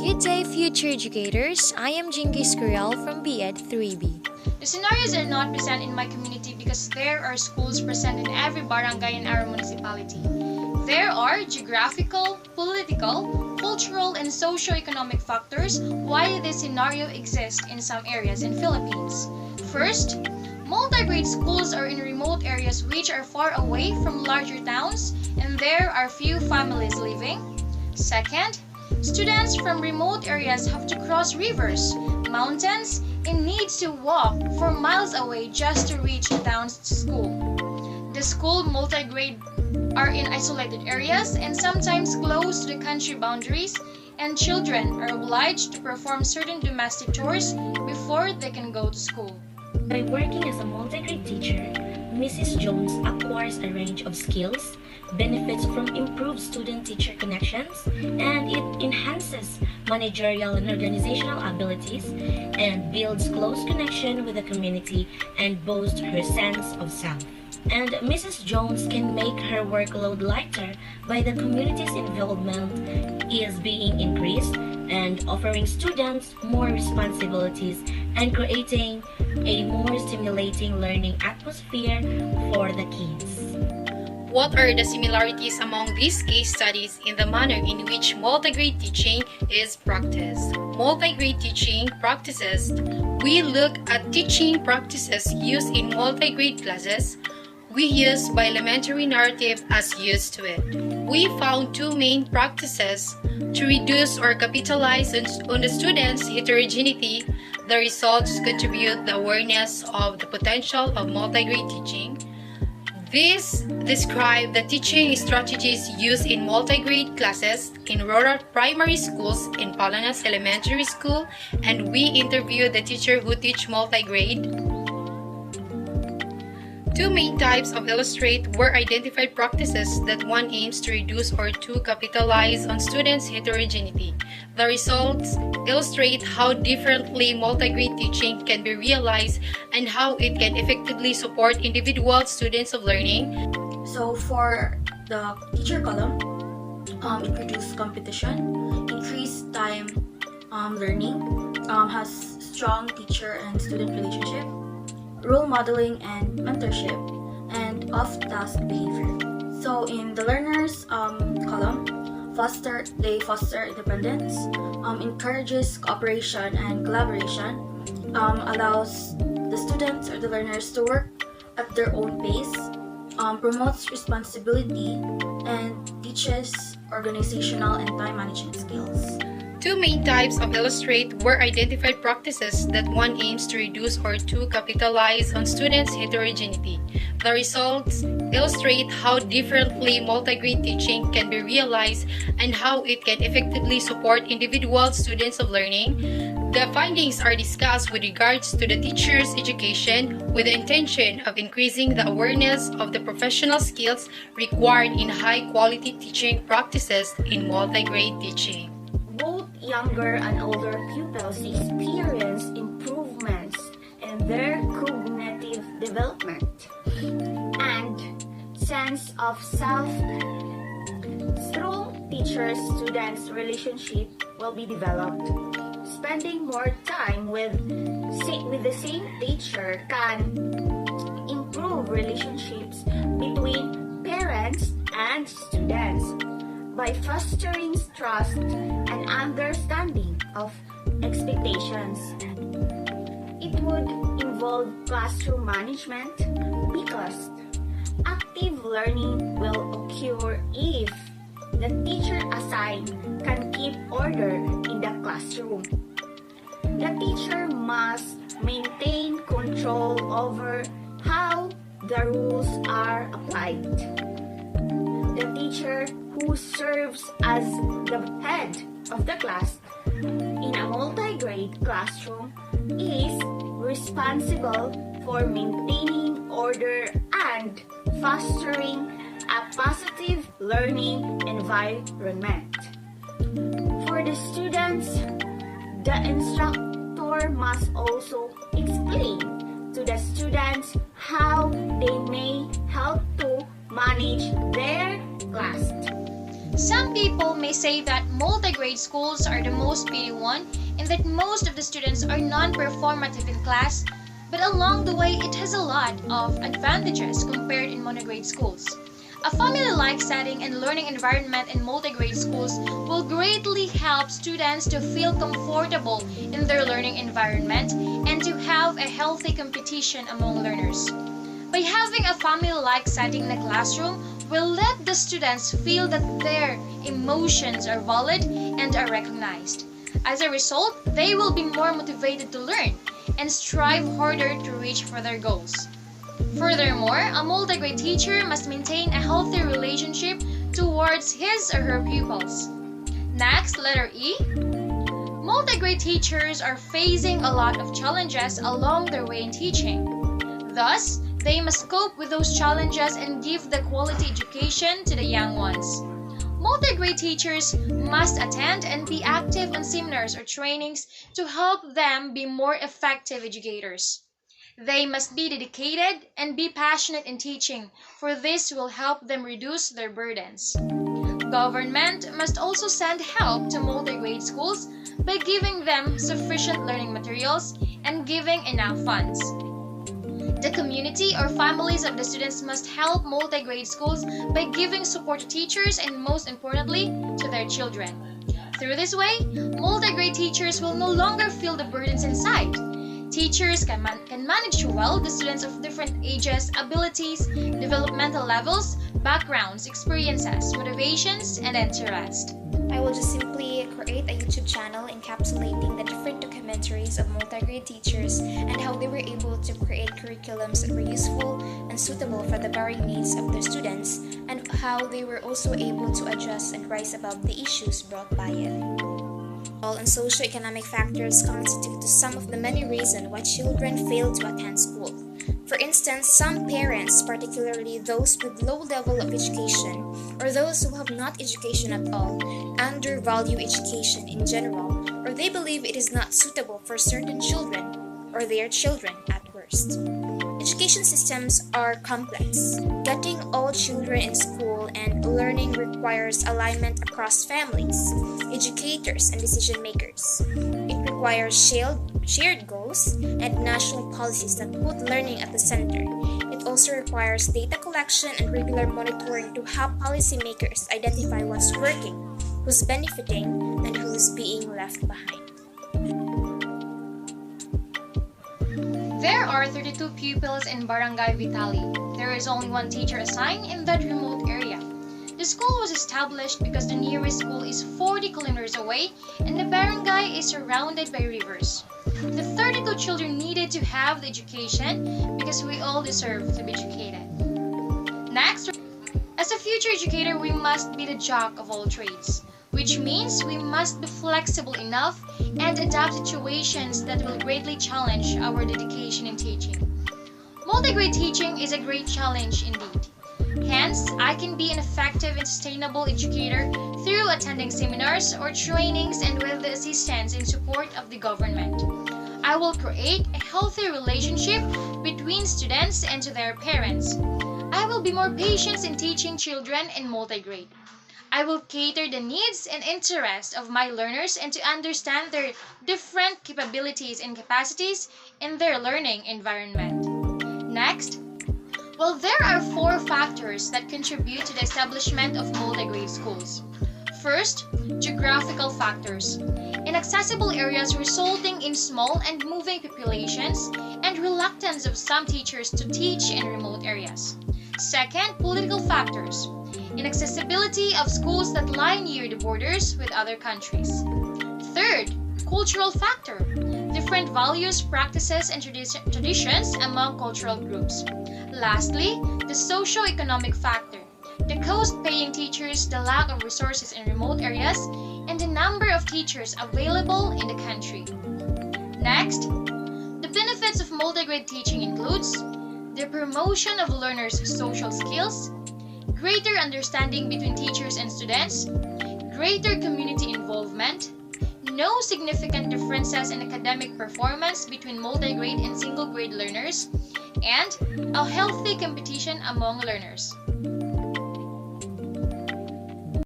Good day, future educators. I am Jingis Kurel from BEd 3B. The scenarios are not present in my community because there are schools present in every barangay in our municipality. There are geographical, political, cultural, and socio-economic factors why this scenario exists in some areas in Philippines. First, multi-grade schools are in remote areas which are far away from larger towns and there are few families living. Second, students from remote areas have to cross rivers, mountains, and need to walk for miles away just to reach the town's school. The school multi-grade are in isolated areas and sometimes close to the country boundaries, and children are obliged to perform certain domestic chores before they can go to school. By working as a multi-grade teacher, Mrs. Jones acquires a range of skills, benefits from improved student-teacher connections, and it enhances managerial and organizational abilities and builds close connection with the community and boosts her sense of self. And Mrs. Jones can make her workload lighter by the community's involvement is being increased and offering students more responsibilities and creating a more stimulating learning atmosphere for the kids. What are the similarities among these case studies in the manner in which multi-grade teaching is practiced? Multi-grade teaching practices. We look at teaching practices used in multi-grade classes. We use bielementary narrative as used to it. We found two main practices to reduce or capitalize on the students' heterogeneity. The results contribute the awareness of the potential of multi-grade teaching. These describe the teaching strategies used in multi-grade classes in rural primary schools in Palanas Elementary School, and we interviewed the teacher who teach multi-grade. Two main types of illustrate were identified practices that one aims to reduce or to capitalize on students' heterogeneity. The results illustrate how differently multi-grade teaching can be realized and how it can effectively support individual students of learning. So for the teacher column, introduce competition, increase time learning, has strong teacher and student relationship, role modeling and mentorship, and off-task behavior. So in the learners column, they foster independence, encourages cooperation and collaboration, allows the students or the learners to work at their own pace, promotes responsibility, and teaches organizational and time management skills. Two main types of illustrate were identified practices that one aims to reduce or to capitalize on students' heterogeneity. The results illustrate how differently multi-grade teaching can be realized and how it can effectively support individual students of learning. The findings are discussed with regards to the teacher's education with the intention of increasing the awareness of the professional skills required in high-quality teaching practices in multi-grade teaching. Both younger and older pupils experience improvements in their cognitive development and sense of self. Through teacher-students relationship will be developed. Spending more time with the same teacher can improve relationships between parents and students by fostering trust and understanding of expectations. It would involve classroom management because active learning will occur if the teacher assigned can keep order in the classroom. The teacher must maintain control over how the rules are applied. The teacher who serves as the head of the class in a multi-grade classroom is responsible for maintaining order and fostering a positive learning environment. For the students, the instructor must also explain to the students how they may help to manage their class. Some people may say that multi-grade schools are the most pity one and that most of the students are non-performative in class, but along the way it has a lot of advantages compared in monograde schools. A family-like setting and learning environment in multi-grade schools will greatly help students to feel comfortable in their learning environment and to have a healthy competition among learners. By having a family-like setting in the classroom will let the students feel that their emotions are valid and are recognized. As a result, they will be more motivated to learn and strive harder to reach for their goals. Furthermore, a multi-grade teacher must maintain a healthy relationship towards his or her pupils. Next, letter E. Multi-grade teachers are facing a lot of challenges along their way in teaching. Thus, they must cope with those challenges and give the quality education to the young ones. Multi-grade teachers must attend and be active on seminars or trainings to help them be more effective educators. They must be dedicated and be passionate in teaching, for this will help them reduce their burdens. Government must also send help to multi-grade schools by giving them sufficient learning materials and giving enough funds. The community or families of the students must help multi-grade schools by giving support to teachers and most importantly, to their children. Through this way, multi-grade teachers will no longer feel the burdens inside. Teachers can manage well the students of different ages, abilities, developmental levels, backgrounds, experiences, motivations, and interest. I will just simply create a YouTube channel encapsulating the different documentaries of multi-grade teachers and how they were able to create curriculums that were useful and suitable for the varying needs of their students, and how they were also able to address and rise above the issues brought by it. And socioeconomic factors constitute some of the many reasons why children fail to attend school. For instance, some parents, particularly those with low level of education or those who have not education at all, undervalue education in general, or they believe it is not suitable for certain children or their children at worst. Education systems are complex. Getting all children in school and learning requires alignment across families, educators, and decision makers. It requires shared goals and national policies that put learning at the center. It also requires data collection and regular monitoring to help policymakers identify what's working, who's benefiting, and who's being left behind. There are 32 pupils in Barangay Vitali. There is only one teacher assigned in that remote area. The school was established because the nearest school is 40 kilometers away and the barangay is surrounded by rivers. The 32 children needed to have the education because we all deserve to be educated. Next, as a future educator, we must be the jack of all trades, which means we must be flexible enough and adapt situations that will greatly challenge our dedication in teaching. Multi-grade teaching is a great challenge indeed. Hence, I can be an effective and sustainable educator through attending seminars or trainings and with the assistance and support of the government. I will create a healthy relationship between students and to their parents. I will be more patient in teaching children in multi-grade. I will cater the needs and interests of my learners and to understand their different capabilities and capacities in their learning environment. Next, there are 4 factors that contribute to the establishment of multi-grade schools. First, geographical factors. Inaccessible areas resulting in small and moving populations and reluctance of some teachers to teach in remote areas. Second, political factors. Inaccessibility of schools that lie near the borders with other countries. Third, cultural factor. Different values, practices, and traditions among cultural groups. Lastly, the socio-economic factor. The cost-paying teachers, the lack of resources in remote areas, and the number of teachers available in the country. Next, the benefits of multi-grade teaching includes the promotion of learners' social skills, greater understanding between teachers and students, greater community involvement, no significant differences in academic performance between multi-grade and single-grade learners, and a healthy competition among learners.